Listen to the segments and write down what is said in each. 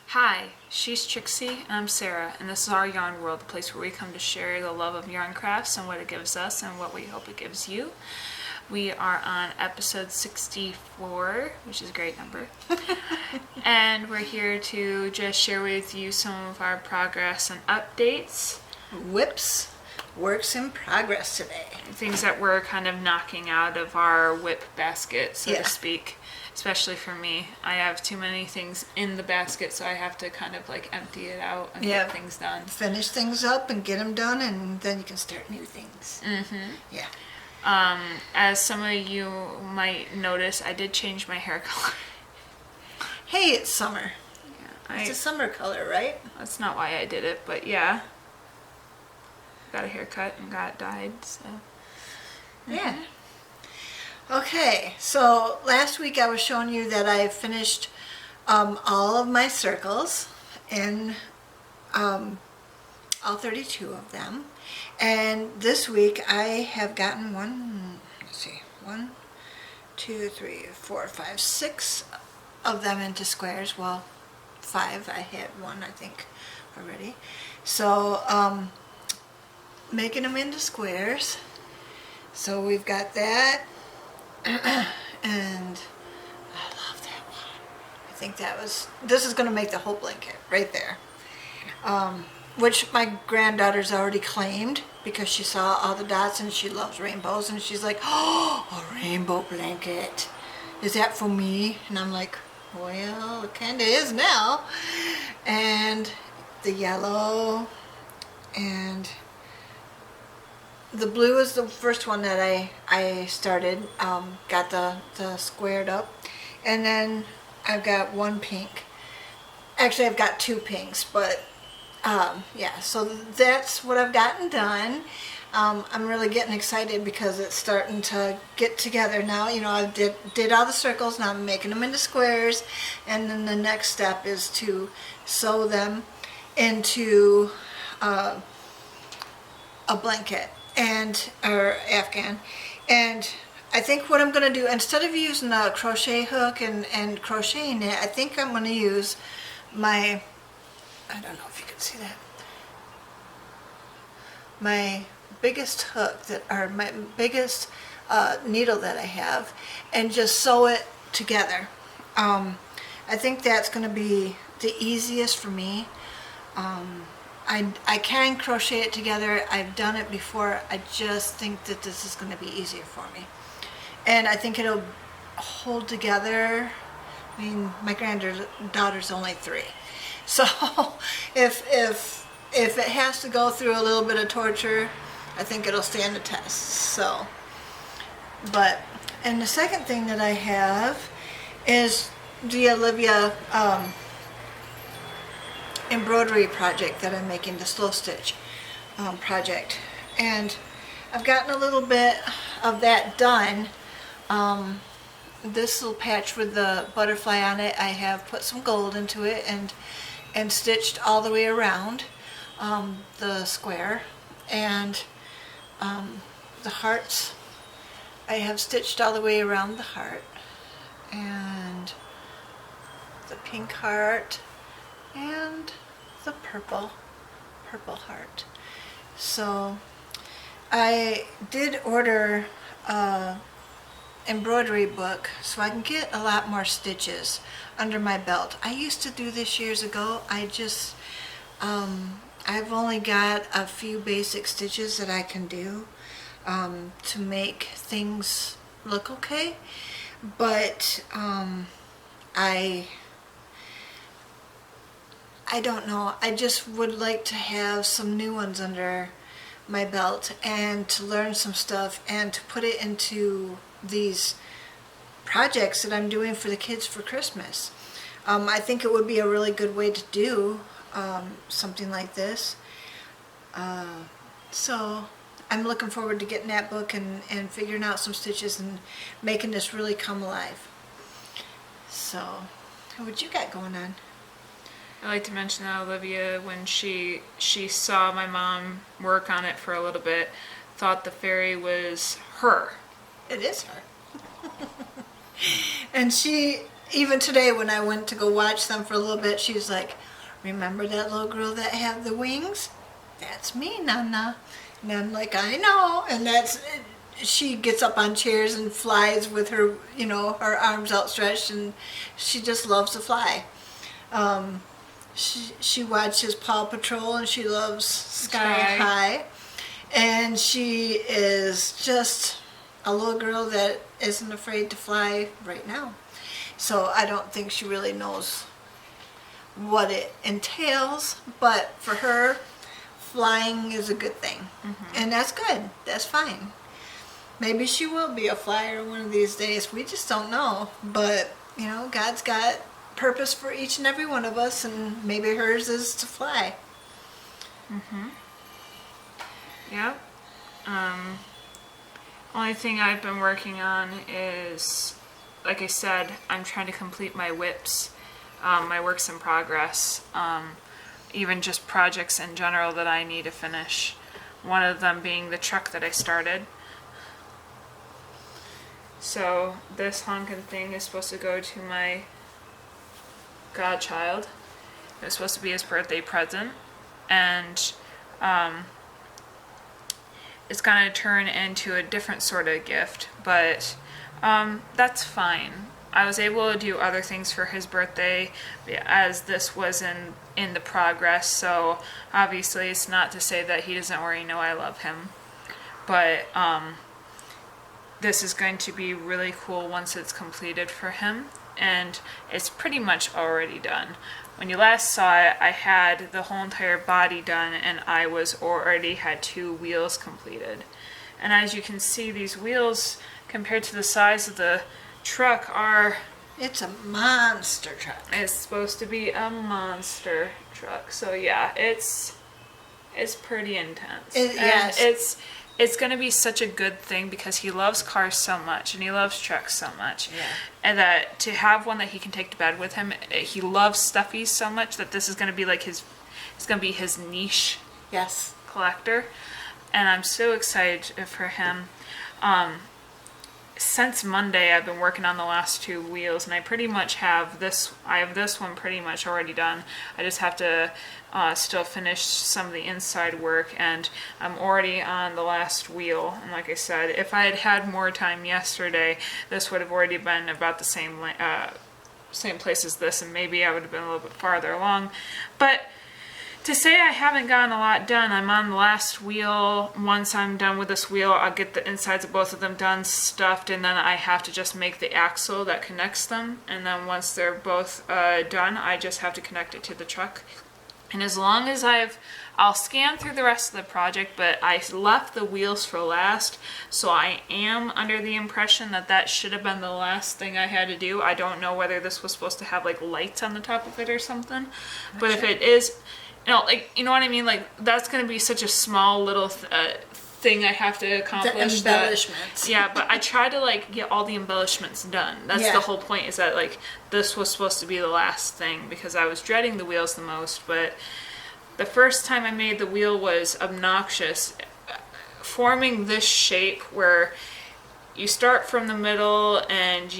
Hi, she's Trixie, and I'm Sarah, and this is our yarn world, the place where we come to share the love of yarn crafts and what it gives us and what we hope it gives you. We are on episode 64, which is a great number, and we're here to just share with you some of our progress and updates. WIPS, works in progress today. Things that we're kind of knocking out of our WIP basket, so Yeah. to speak. Especially for me, I have too many things in the basket, so I have to kind of like empty it out and Yeah. get things done. Finish things up and get them done, and then you can start new things. Yeah. As some of you might notice, I did change my hair color. Hey, it's summer. Yeah, It's a summer color, right? that's not why I did it, but yeah. Got a haircut and got it dyed, so. Yeah. Okay, so last week I was showing you that I finished all of my circles in all 32 of them. And this week I have gotten one, two, three, four, five, six of them into squares. Well, 5. I had one, I think, already. So, making them into squares. So we've got that. And I love that one. I think this is going to make the whole blanket right there. Which my granddaughter's already claimed because she saw all the dots and she loves rainbows, and she's like, oh, a rainbow blanket. Is that for me? And I'm like, well, it kind of is now. And the yellow and the blue is the first one that I started, got the squared up, and then I've got one pink. Actually, I've got 2 pinks, but yeah, so that's what I've gotten done. I'm really getting excited because it's starting to get together now. You know, I did all the circles, now I'm making them into squares, and then the next step is to sew them into a blanket or Afghan. And I think what I'm going to do, instead of using a crochet hook and crocheting it, I think I'm going to use my, I don't know if you can see that, my biggest hook or my biggest needle that I have, and just sew it together. I think that's going to be the easiest for me. I can crochet it together. I've done it before. I just think that this is going to be easier for me. And I think it'll hold together. I mean, my granddaughter's only 3. So if it has to go through a little bit of torture, I think it'll stand the test. So, and the second thing that I have is the Olivia embroidery project that I'm making, the slow stitch project, and I've gotten a little bit of that done. This little patch with the butterfly on it, I have put some gold into it and stitched all the way around the square, and the hearts I have stitched all the way around the heart, and the pink heart, and the purple heart. So I did order a embroidery book so I can get a lot more stitches under my belt. I used to do this years ago. I've only got a few basic stitches that I can do to make things look okay, but I don't know. I just would like to have some new ones under my belt and to learn some stuff and to put it into these projects that I'm doing for the kids for Christmas. I think it would be a really good way to do something like this. So I'm looking forward to getting that book and figuring out some stitches and making this really come alive. So, what you got going on? I like to mention that Olivia, when she saw my mom work on it for a little bit, thought the fairy was her. It is her. And she even today when I went to go watch them for a little bit, she's like, remember that little girl that had the wings? That's me, Nana. And I'm like, I know. And she gets up on chairs and flies with her, her arms outstretched, and she just loves to fly. She watches Paw Patrol, and she loves Sky High. And she is just a little girl that isn't afraid to fly right now. So I don't think she really knows what it entails, but for her, flying is a good thing. And that's good. That's fine. Maybe she will be a flyer one of these days. We just don't know. But, God's got purpose for each and every one of us, and maybe hers is to fly. Yep. Only thing I've been working on is, like I said, I'm trying to complete my WIPS, my works in progress, even just projects in general that I need to finish. One of them being the truck that I started. So this honkin' thing is supposed to go to my godchild. It was supposed to be his birthday present, and it's gonna turn into a different sort of gift, but that's fine. I was able to do other things for his birthday as this was in the progress, so obviously it's not to say that he doesn't already know I love him, but this is going to be really cool once it's completed for him, and it's pretty much already done. When you last saw it, I had the whole entire body done, and I was already had 2 wheels completed. And as you can see, these wheels, compared to the size of the truck, it's a monster truck. It's supposed to be a monster truck. So yeah, it's pretty intense. Yes. It's going to be such a good thing because he loves cars so much and he loves trucks so much. Yeah. And that to have one that he can take to bed with him, he loves stuffies so much that this is going to be like it's going to be his niche collector. And I'm so excited for him. Since Monday, I've been working on the last 2 wheels, and I pretty much have this. I have this one pretty much already done. I just have to still finish some of the inside work, and I'm already on the last wheel. And like I said, if I had had more time yesterday, this would have already been about the same place as this, and maybe I would have been a little bit farther along. But to say I haven't gotten a lot done, I'm on the last wheel. Once I'm done with this wheel, I'll get the insides of both of them done, stuffed, and then I have to just make the axle that connects them. And then once they're both done, I just have to connect it to the truck. And as long as I'll scan through the rest of the project, but I left the wheels for last, so I am under the impression that should have been the last thing I had to do. I don't know whether this was supposed to have like lights on the top of it or something, but if it is, you know what I mean? Like, that's going to be such a small little thing I have to accomplish. The embellishments. Yeah, but I try to, get all the embellishments done. That's the whole point, is that, this was supposed to be the last thing, because I was dreading the wheels the most, but the first time I made the wheel was obnoxious. Forming this shape where you start from the middle, and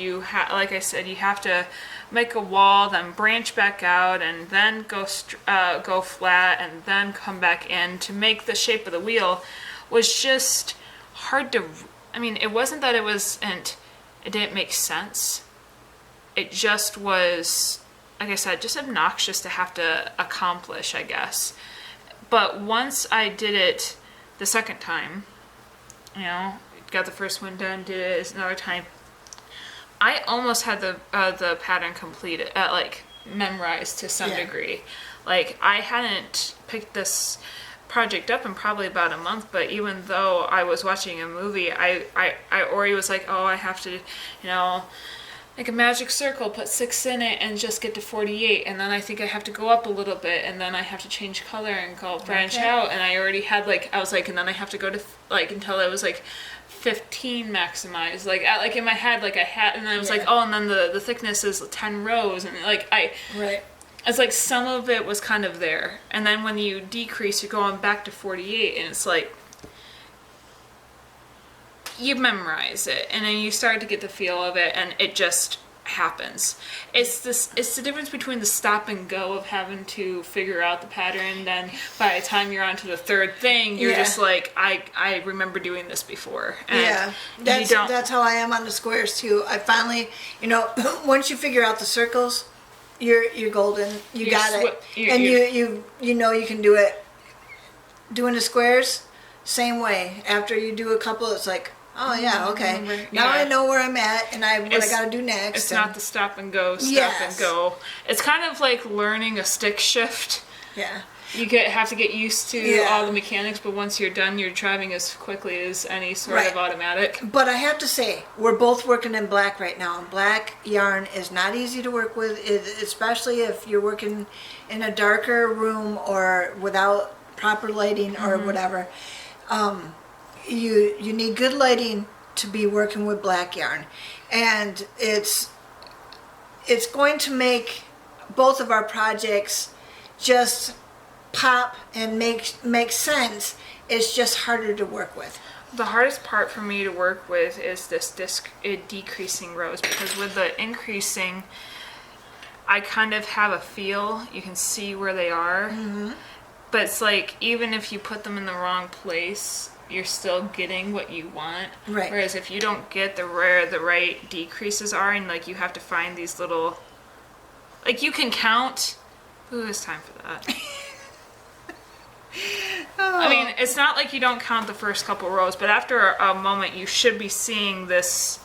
like I said, you have to make a wall, then branch back out, and then go flat, and then come back in to make the shape of the wheel was just hard to. I mean, it wasn't that it didn't make sense. It just was, like I said, just obnoxious to have to accomplish, I guess. But once I did it the second time, got the first one done, did it another time, I almost had the pattern completed, memorized to some degree. I hadn't picked this project up in probably about a month, but even though I was watching a movie, I already was like, oh, I have to, make a magic circle, put 6 in it, and just get to 48, and then I think I have to go up a little bit, and then I have to change color and go branch out, and I already had, and then I have to go to, until it was, 15 maximized, in my head, I had, and then I was and then the thickness is 10 rows, and, Right. It's some of it was kind of there, and then when you decrease, you're going back to 48, and it's you memorize it, and then you start to get the feel of it, and it just happens. It's the difference between the stop and go of having to figure out the pattern. Then by the time you're on to the third thing, you're just like, I remember doing this before. And that's how I am on the squares too. I finally, once you figure out the circles, you're golden. You got it. You know you can do it. Doing the squares, same way. After you do a couple, it's like, oh yeah, okay. Now I know where I'm at and what I got to do next. It's not the stop and go, and go. It's kind of like learning a stick shift. Yeah. You have to get used to all the mechanics, but once you're done, you're driving as quickly as any sort of automatic. But I have to say, we're both working in black right now. And black yarn is not easy to work with, especially if you're working in a darker room or without proper lighting or whatever. You need good lighting to be working with black yarn, and it's going to make both of our projects just pop and make sense. It's just harder to work with. The hardest part for me to work with is this decreasing rows, because with the increasing, I kind of have a feel. You can see where they are. But it's like, even if you put them in the wrong place, you're still getting what you want. Right. Whereas if you don't get where the right decreases are, and like you have to find these little, like you can count. Who has time for that? I mean, it's not like you don't count the first couple rows, but after a moment, you should be seeing this.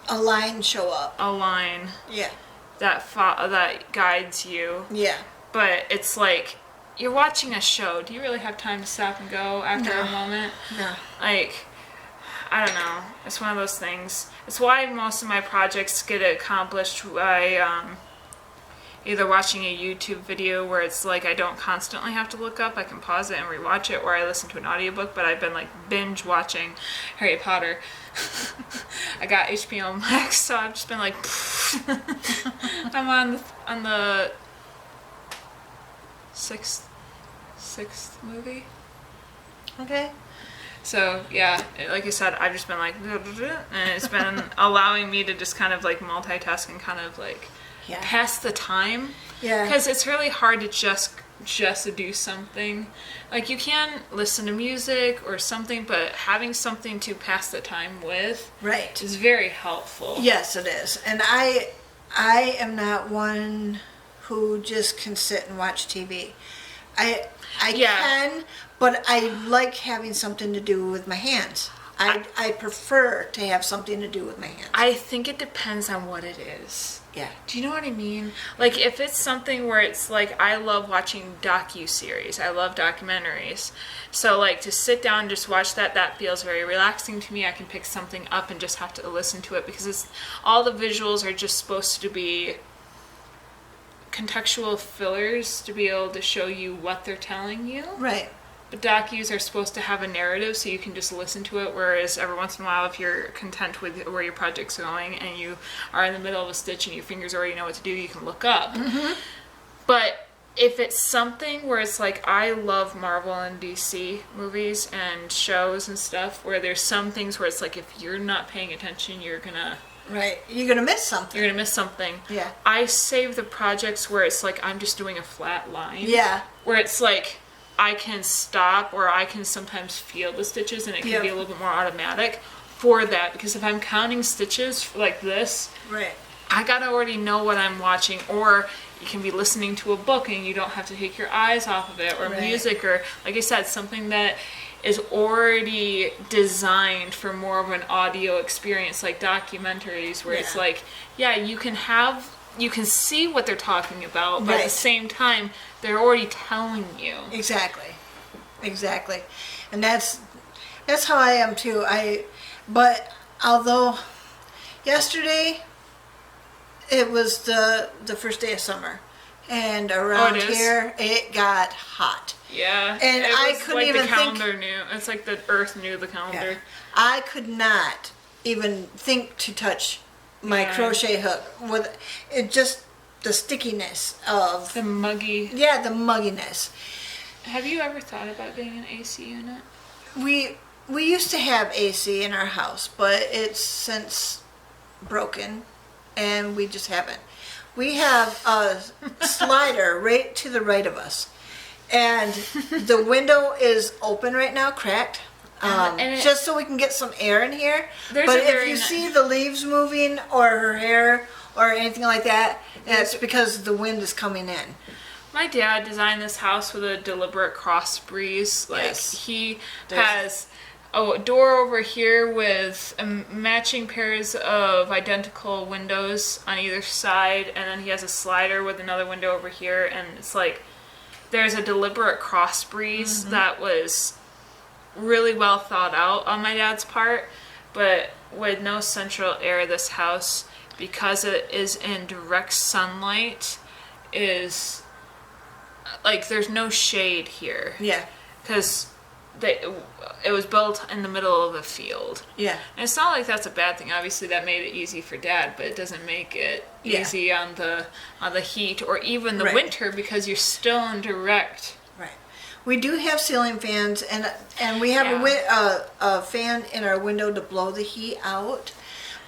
A line show up. A line. Yeah. That guides you. Yeah. But it's like, you're watching a show. Do you really have time to stop and go after a moment? No. Like, I don't know. It's one of those things. It's why most of my projects get accomplished by either watching a YouTube video where it's like I don't constantly have to look up. I can pause it and rewatch it, or I listen to an audiobook. But I've been like binge watching Harry Potter. I got HBO Max, so I've just been like, I'm on the sixth movie. Okay. So yeah, like I said, I've just been like, and it's been allowing me to just kind of like multitask and kind of like pass the time. Yeah. Because it's really hard to just do something. Like you can listen to music or something, but having something to pass the time with is very helpful. Yes, it is. And I am not one who just can sit and watch TV. I can, but I like having something to do with my hands. I prefer to have something to do with my hands. I think it depends on what it is. Yeah. Do you know what I mean? Like if it's something where it's like, I love watching docu-series. I love documentaries. So like to sit down and just watch that feels very relaxing to me. I can pick something up and just have to listen to it, because all the visuals are just supposed to be contextual fillers to be able to show you what they're telling you. Right. But docus are supposed to have a narrative, so you can just listen to it, whereas every once in a while, if you're content with where your project's going and you are in the middle of a stitch and your fingers already know what to do, you can look up. But if it's something where it's like, I love Marvel and DC movies and shows and stuff, where there's some things where it's like, if you're not paying attention, you're gonna... Right. You're going to miss something. You're going to miss something. Yeah. I save the projects where it's like I'm just doing a flat line. Yeah. Where it's like I can stop, or I can sometimes feel the stitches, and it can be a little bit more automatic for that. Because if I'm counting stitches like this, I got to already know what I'm watching. Or you can be listening to a book and you don't have to take your eyes off of it, or music, or like I said, something that is already designed for more of an audio experience, like documentaries, where it's like, you can see what they're talking about, but at the same time, they're already telling you. Exactly. And that's how I am too. But although yesterday it was the first day of summer, and around here it got hot. Yeah, and I couldn't like even the calendar knew. It's like the Earth knew the calendar. Yeah. I could not even think to touch my crochet hook with it. Just the stickiness of the muggy. Yeah, the mugginess. Have you ever thought about getting an AC unit? We used to have AC in our house, but it's since broken, and we just haven't. We have a slider right to the right of us, and the window is open right now, cracked. Just so we can get some air in here. But if you see the leaves moving or her hair or anything like that, that's because the wind is coming in. My dad designed this house with a deliberate cross breeze. Like he has a door over here with matching pairs of identical windows on either side, and then he has a slider with another window over here, and it's like there's a deliberate cross breeze that was really well thought out on my dad's part, but with no central air, this house, because it is in direct sunlight, is like there's no shade here. Yeah. Because it was built in the middle of a field. Yeah. And it's not like that's a bad thing. Obviously, that made it easy for Dad, but it doesn't make it easy on the heat or even the winter, because you're still in direct. Right. We do have ceiling fans, and we have a fan in our window to blow the heat out,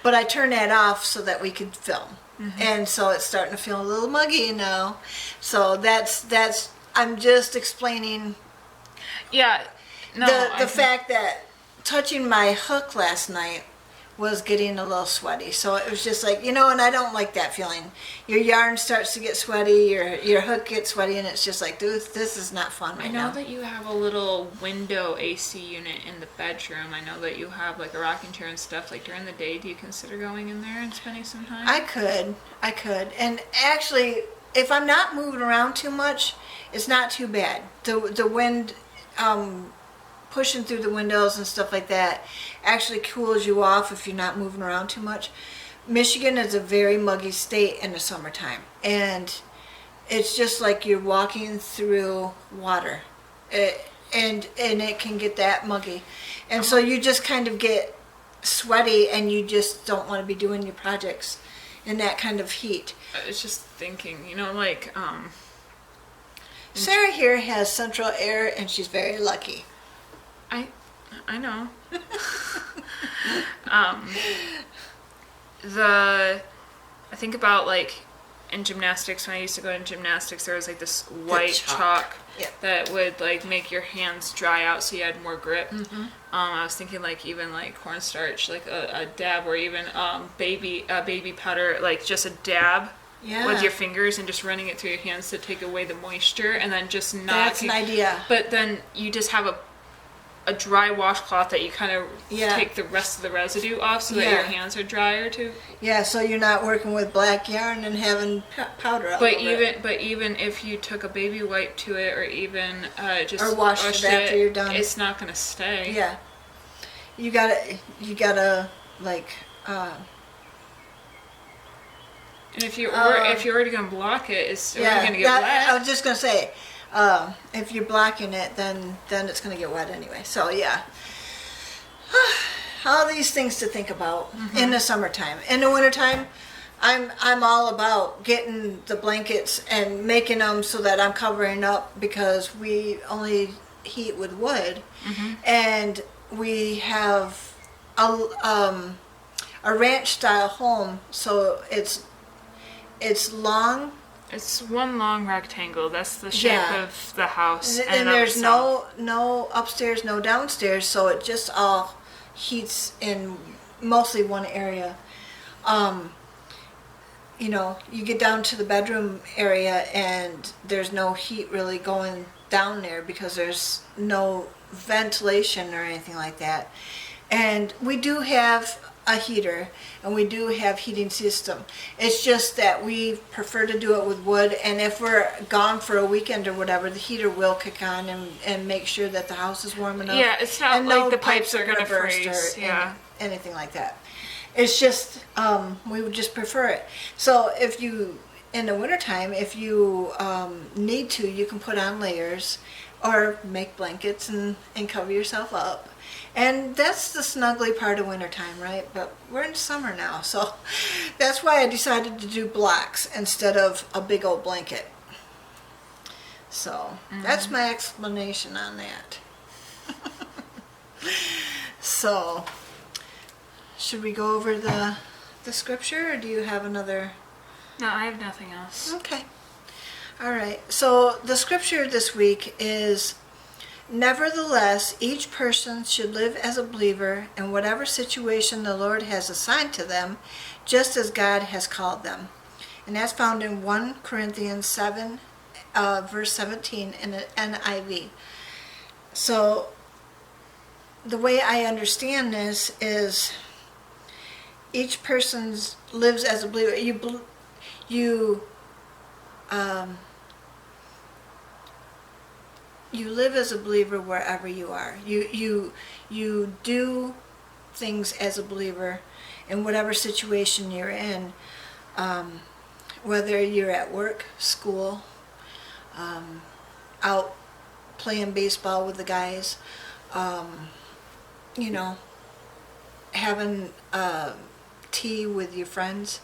but I turned that off so that we could film. And so it's starting to feel a little muggy now. So that's I'm just explaining. Yeah. No, the fact that touching my hook last night was getting a little sweaty. So it was just like, and I don't like that feeling. Your yarn starts to get sweaty, your hook gets sweaty, and it's just like, dude, this is not fun right now. I know that you have a little window AC unit in the bedroom. I know that you have like a rocking chair and stuff. Like during the day, do you consider going in there and spending some time? I could. And actually, if I'm not moving around too much, it's not too bad. The wind pushing through the windows and stuff like that actually cools you off if you're not moving around too much. Michigan is a very muggy state in the summertime, and it's just like you're walking through water, and it can get that muggy, and so you just kind of get sweaty, and you just don't want to be doing your projects in that kind of heat. I was just thinking, Sarah here has central air, and she's very lucky. I know. I think about like in gymnastics, when I used to go to gymnastics, there was like this white chalk that would like make your hands dry out so you had more grip. I was thinking like even like cornstarch, like a dab, or even baby powder, like just a dab with your fingers and just running it through your hands to take away the moisture, and then just not. That's an idea. But then you just have a dry washcloth that you kind of take the rest of the residue off so that your hands are drier too. Yeah, so you're not working with black yarn and having powder all over it. But even if you took a baby wipe to it, or even just or washed it after you're done, it's not gonna stay. Yeah, you gotta like. And if you're already gonna block it, it's already gonna get wet. I was just gonna say. If you're blocking it, then it's going to get wet anyway. So yeah, all these things to think about in the summertime. In the wintertime, I'm all about getting the blankets and making them so that I'm covering up, because we only heat with wood, and we have a ranch style home, so it's long. It's one long rectangle. That's the shape of the house. And there's no upstairs, no downstairs, so it just all heats in mostly one area. You get down to the bedroom area, and there's no heat really going down there because there's no ventilation or anything like that. And we do have a heater, and we do have heating system. It's just that we prefer to do it with wood, and if we're gone for a weekend or whatever, the heater will kick on and make sure that the house is warm enough. Yeah, it's not like the pipes are going to burst or anything like that. It's just we would just prefer it. So if you, in the wintertime, if you need to, you can put on layers or make blankets and cover yourself up. And that's the snuggly part of wintertime, right? But we're in summer now, so that's why I decided to do blocks instead of a big old blanket. So that's my explanation on that. So, should we go over the the scripture, or do you have another? No, I have nothing else. Okay. All right. So the scripture this week is, nevertheless, each person should live as a believer in whatever situation the Lord has assigned to them, just as God has called them. And that's found in 1 Corinthians 7, verse 17 in the NIV. So the way I understand this is each person lives as a believer. You live as a believer wherever you are. You do things as a believer in whatever situation you're in, whether you're at work, school, out playing baseball with the guys, having tea with your friends.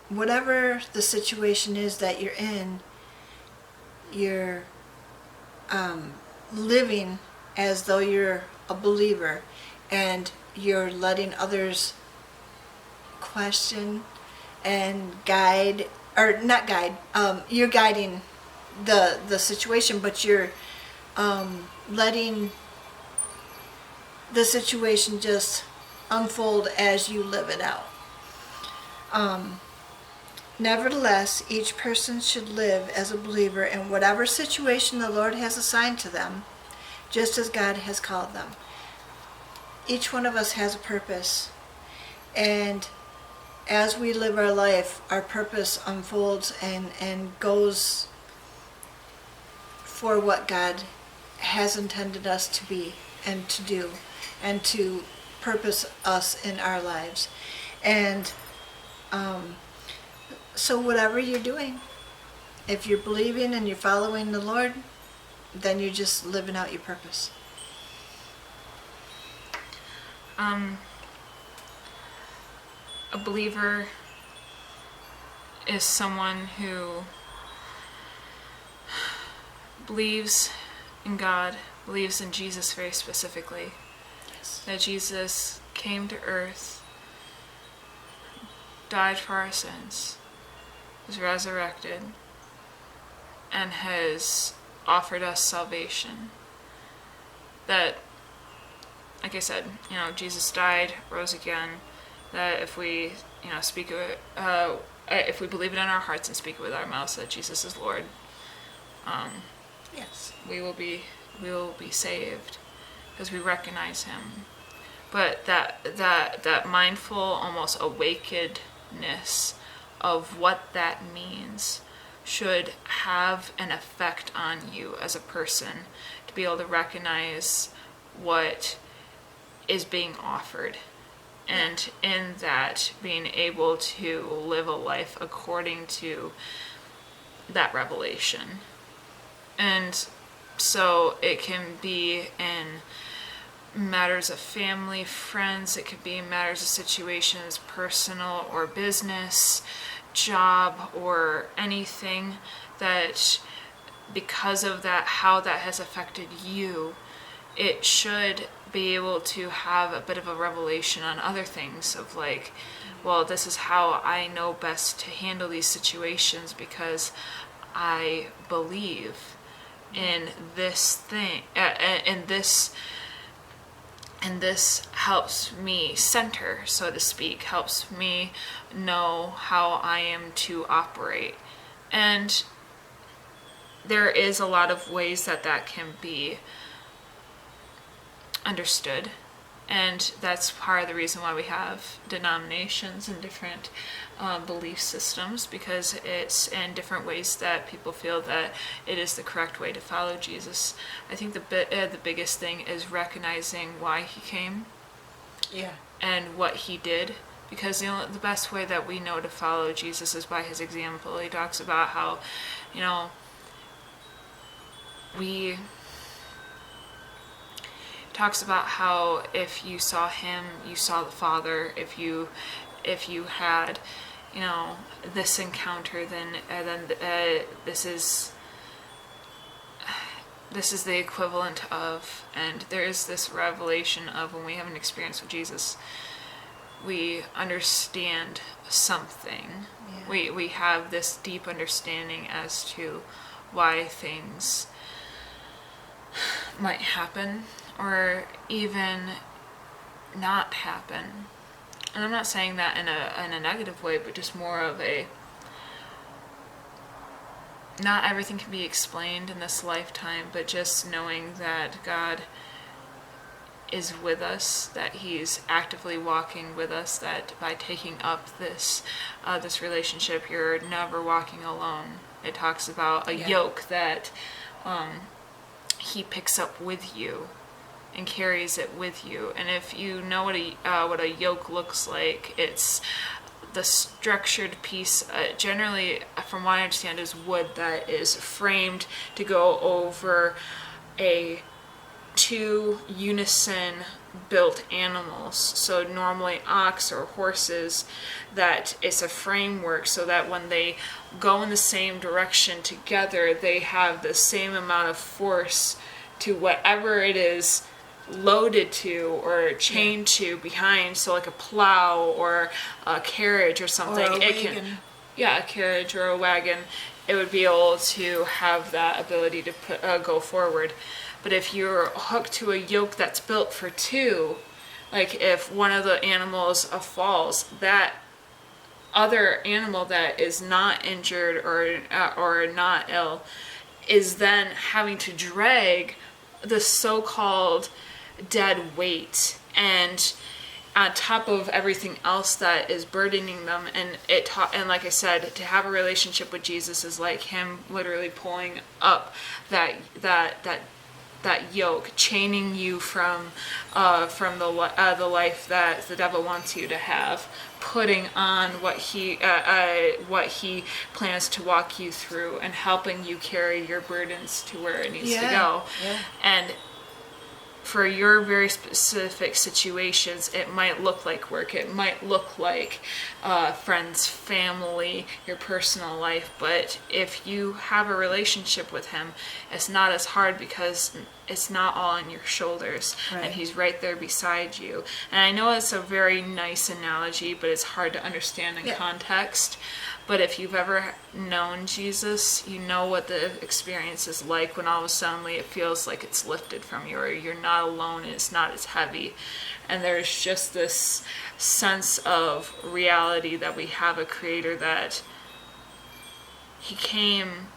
Whatever the situation is that you're in, you're living as though you're a believer, and you're letting others question and guide, or not guide, you're guiding the situation, but you're letting the situation just unfold as you live it out. Nevertheless, each person should live as a believer in whatever situation the Lord has assigned to them, just as God has called them. Each one of us has a purpose, and as we live our life, our purpose unfolds and goes for what God has intended us to be and to do, and to purpose us in our lives. And so whatever you're doing, if you're believing and you're following the Lord, then you're just living out your purpose. A believer is someone who believes in God, believes in Jesus very specifically. Yes. That Jesus came to earth, died for our sins, was resurrected, and has offered us salvation. That, like I said, Jesus died, rose again. That if we, speak of it, if we believe it in our hearts and speak it with our mouths that Jesus is Lord, Yes. we will be saved because we recognize Him. But that mindful, almost awakenedness of what that means should have an effect on you as a person, to be able to recognize what is being offered, and in that being able to live a life according to that revelation. And so it can be in matters of family, friends, it could be in matters of situations, personal or business, job, or anything, that because of that, how that has affected you, it should be able to have a bit of a revelation on other things of like, well, this is how I know best to handle these situations because I believe in this thing, and this helps me center, so to speak, helps me know how I am to operate. And there is a lot of ways that can be understood, and that's part of the reason why we have denominations and different belief systems, because it's in different ways that people feel that it is the correct way to follow Jesus. I think the biggest thing is recognizing why He came, and what He did, because the best way that we know to follow Jesus is by His example. He talks about how talks about how if you saw Him, you saw the Father. If you had, this encounter, then this is the equivalent of, and there is this revelation of when we have an experience with Jesus, we understand something. Yeah. We have this deep understanding as to why things might happen or even not happen. And I'm not saying that in a negative way, but just more of a, not everything can be explained in this lifetime, but just knowing that God is with us, that He's actively walking with us, that by taking up this relationship, you're never walking alone. It talks about a yoke that He picks up with you and carries it with you. And if you know what a yoke looks like, it's the structured piece, generally, from what I understand, is wood that is framed to go over two unison built animals. So normally ox or horses, that it's a framework so that when they go in the same direction together, they have the same amount of force to whatever it is loaded to or chained to behind. So like a plow or a carriage or something, Or a it wagon. can, a carriage or a wagon, it would be able to have that ability to go forward. But if you're hooked to a yoke that's built for two, like if one of the animals falls, that other animal that is not injured or not ill is then having to drag the so-called dead weight, and on top of everything else that is burdening them. And and like I said, to have a relationship with Jesus is like Him literally pulling up that yoke, chaining you from the life that the devil wants you to have, putting on what he plans to walk you through, and helping you carry your burdens to where it needs to go. Yeah. And for your very specific situations, it might look like work, it might look like friends, family, your personal life. But if you have a relationship with Him, it's not as hard because it's not all on your shoulders, Right. and He's right there beside you. And I know it's a very nice analogy, but it's hard to understand in context. But if you've ever known Jesus, you know what the experience is like when all of a sudden it feels like it's lifted from you, or you're not alone and it's not as heavy. And there's just this sense of reality that we have a Creator, that He came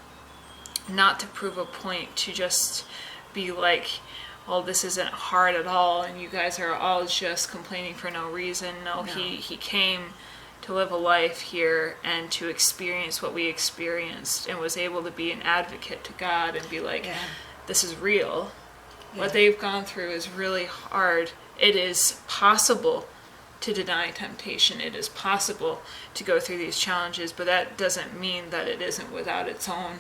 not to prove a point, to just be like, well, this isn't hard at all and you guys are all just complaining for no reason. No. He came to live a life here and to experience what we experienced, and was able to be an advocate to God and be like, this is real. What they've gone through is really hard. It is possible to deny temptation. It is possible to go through these challenges, but that doesn't mean that it isn't without its own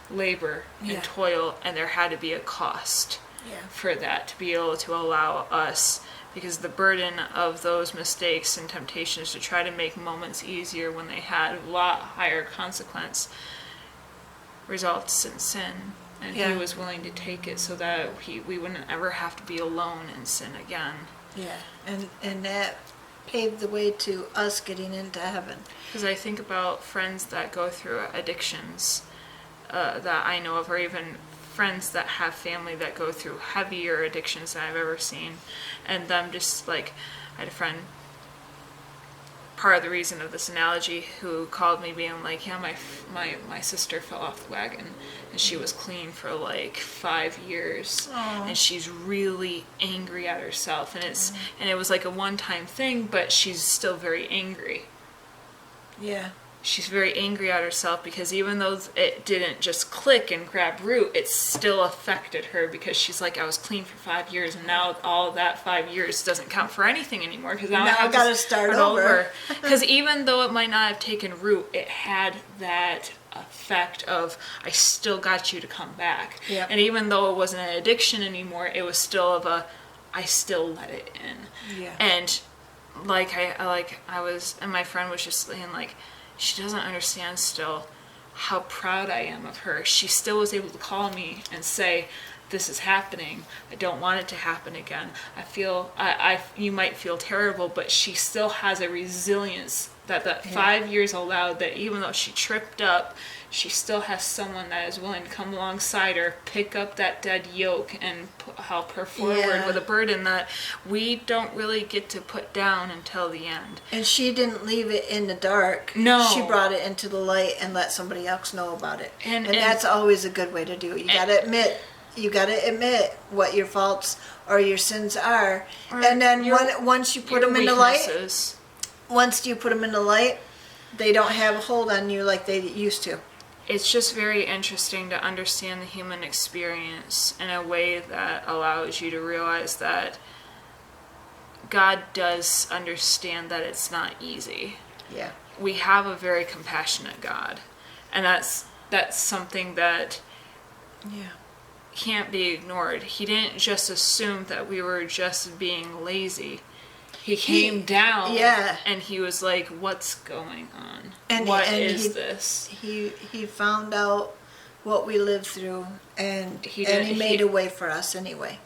labor and toil, and there had to be a cost for that to be able to allow us, because the burden of those mistakes and temptations to try to make moments easier when they had a lot higher consequence results in sin. And He was willing to take it so that we wouldn't ever have to be alone in sin again. Yeah, and that paved the way to us getting into heaven. Because I think about friends that go through addictions that I know of, or even friends that have family that go through heavier addictions than I've ever seen. And them just like, I had a friend, part of the reason of this analogy, who called me being like, my sister fell off the wagon and she was clean for like 5 years. Aww. And she's really angry at herself, and and it was like a one-time thing, but she's still very angry. Yeah. She's very angry at herself because even though it didn't just click and grab root, it still affected her, because she's like, I was clean for 5 years and now all that 5 years doesn't count for anything anymore, because now I gotta start over. Because even though it might not have taken root, it had that effect of, I still got you to come back. Yep. And even though it wasn't an addiction anymore, it was still I still let it in. Yeah. And I was, and my friend was just saying like, she doesn't understand still how proud I am of her. She still was able to call me and say, this is happening. I don't want it to happen again. I feel, you might feel terrible, but she still has a resilience that 5 years allowed, that even though she tripped up, she still has someone that is willing to come alongside her, pick up that dead yoke, and help her forward with a burden that we don't really get to put down until the end. And she didn't leave it in the dark. No. She brought it into the light and let somebody else know about it. And that's always a good way to do it. You gotta admit what your faults or your sins are. And then once you put them in the light, they don't have a hold on you like they used to. It's just very interesting to understand the human experience in a way that allows you to realize that God does understand that it's not easy. Yeah. We have a very compassionate God, and that's something that can't be ignored. He didn't just assume that we were just being lazy. He came down and he was like, what's going on? And what is this? He found out what we lived through, and he made a way for us anyway.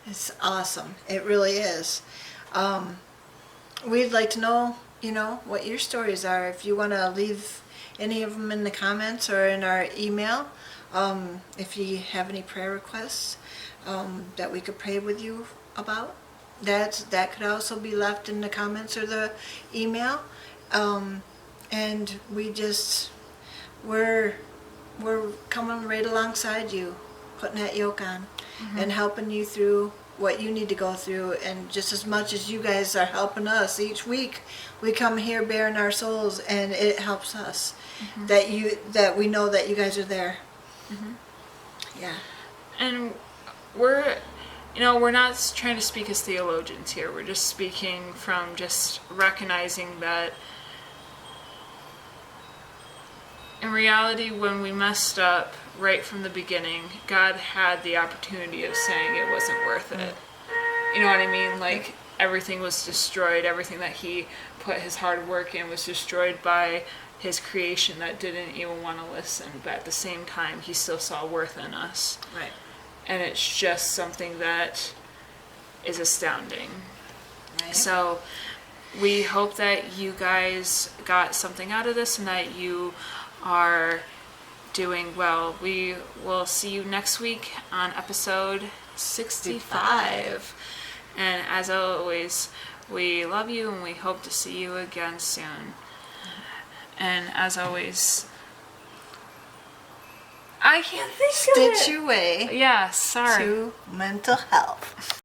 It's awesome. It really is. We'd like to know, what your stories are. If you want to leave any of them in the comments or in our email, if you have any prayer requests that we could pray with you about, that could also be left in the comments or the email. And we're coming right alongside you, putting that yoke on and helping you through what you need to go through. And just as much as you guys are helping us each week, we come here bearing our souls, and it helps us that we know that you guys are there. Yeah. And we're not trying to speak as theologians here. We're just speaking from just recognizing that in reality, when we messed up right from the beginning, God had the opportunity of saying it wasn't worth it. You know what I mean? Like, everything was destroyed. Everything that he put his hard work in was destroyed by his creation that didn't even want to listen. But at the same time, he still saw worth in us. Right. And it's just something that is astounding. Right. So we hope that you guys got something out of this and that you are doing well. We will see you next week on episode 65. And as always, we love you and we hope to see you again soon. And as always, I can't think of it. Stitch your way Yeah, sorry. to mental health.